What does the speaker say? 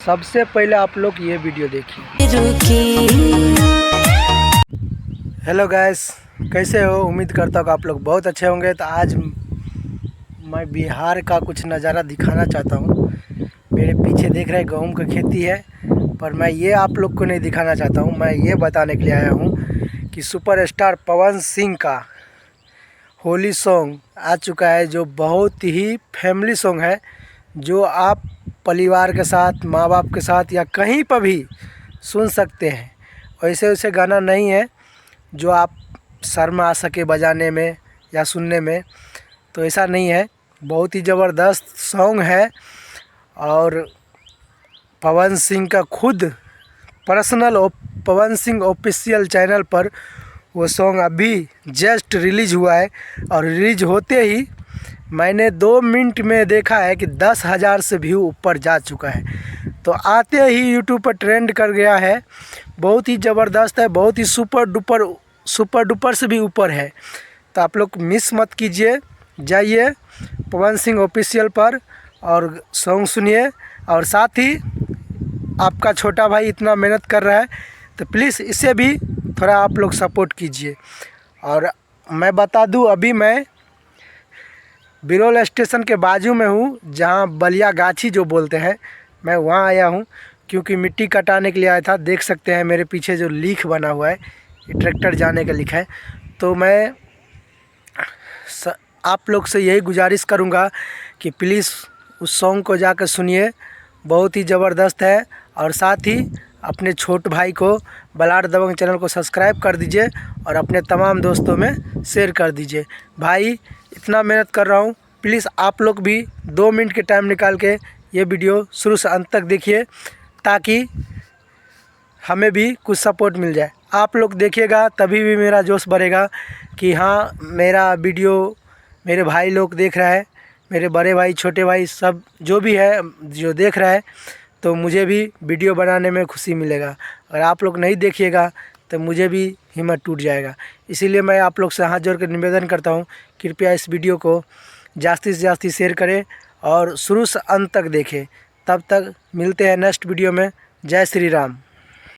सबसे पहले आप लोग ये वीडियो देखिए। हेलो गाइस, कैसे हो? उम्मीद करता हूँ कि आप लोग बहुत अच्छे होंगे। तो आज मैं बिहार का कुछ नज़ारा दिखाना चाहता हूँ। मेरे पीछे देख रहे गेहूँ की खेती है, पर मैं ये आप लोग को नहीं दिखाना चाहता हूँ। मैं ये बताने के लिए आया हूँ कि सुपरस्टार पवन सिंह का होली सॉन्ग आ चुका है, जो बहुत ही फैमिली सॉन्ग है, जो आप परिवार के साथ, माँ बाप के साथ या कहीं पर भी सुन सकते हैं। वैसे वैसे गाना नहीं है जो आप शर्म आ सके बजाने में या सुनने में, तो ऐसा नहीं है। बहुत ही ज़बरदस्त सॉन्ग है और पवन सिंह का खुद personal Pawan Singh official channel पर वो सॉन्ग अभी जस्ट रिलीज़ हुआ है। और रिलीज होते ही मैंने 2 मिनट में देखा है कि 10,000 से व्यू ऊपर जा चुका है। तो आते ही यूट्यूब पर ट्रेंड कर गया है। बहुत ही ज़बरदस्त है, बहुत ही सुपर डुपर से भी ऊपर है। तो आप लोग मिस मत कीजिए, जाइए पवन सिंह ऑफिशियल पर और सॉन्ग सुनिए। और साथ ही आपका छोटा भाई इतना मेहनत कर रहा है, तो प्लीज़ इसे भी थोड़ा आप लोग सपोर्ट कीजिए। और मैं बता दूं, अभी मैं बिरोल स्टेशन के बाजू में हूँ, जहाँ बलिया गाछी जो बोलते हैं, मैं वहाँ आया हूँ क्योंकि मिट्टी कटाने के लिए आया था। देख सकते हैं मेरे पीछे जो लीख बना हुआ है, ये ट्रैक्टर जाने का लिखा है। तो मैं आप लोग से यही गुजारिश करूँगा कि प्लीज़ उस सॉन्ग को जाकर सुनिए, बहुत ही ज़बरदस्त है। और साथ ही अपने छोटे भाई को बलाट दबंग चैनल को सब्सक्राइब कर दीजिए और अपने तमाम दोस्तों में शेयर कर दीजिए। भाई इतना मेहनत कर रहा हूँ, प्लीज़ आप लोग भी 2 मिनट के टाइम निकाल के ये वीडियो शुरू से अंत तक देखिए, ताकि हमें भी कुछ सपोर्ट मिल जाए। आप लोग देखिएगा तभी भी मेरा जोश बढ़ेगा कि हाँ, मेरा वीडियो मेरे भाई लोग देख रहा है, मेरे बड़े भाई, छोटे भाई, सब जो भी है जो देख रहा है, तो मुझे भी वीडियो बनाने में खुशी मिलेगा। अगर आप लोग नहीं देखिएगा तो मुझे भी हिम्मत टूट जाएगा। इसीलिए मैं आप लोग से हाथ जोड़ कर निवेदन करता हूँ, कृपया इस वीडियो को ज़्यादा से ज़्यादा शेयर करें और शुरू से अंत तक देखें। तब तक मिलते हैं नेक्स्ट वीडियो में। जय श्री राम।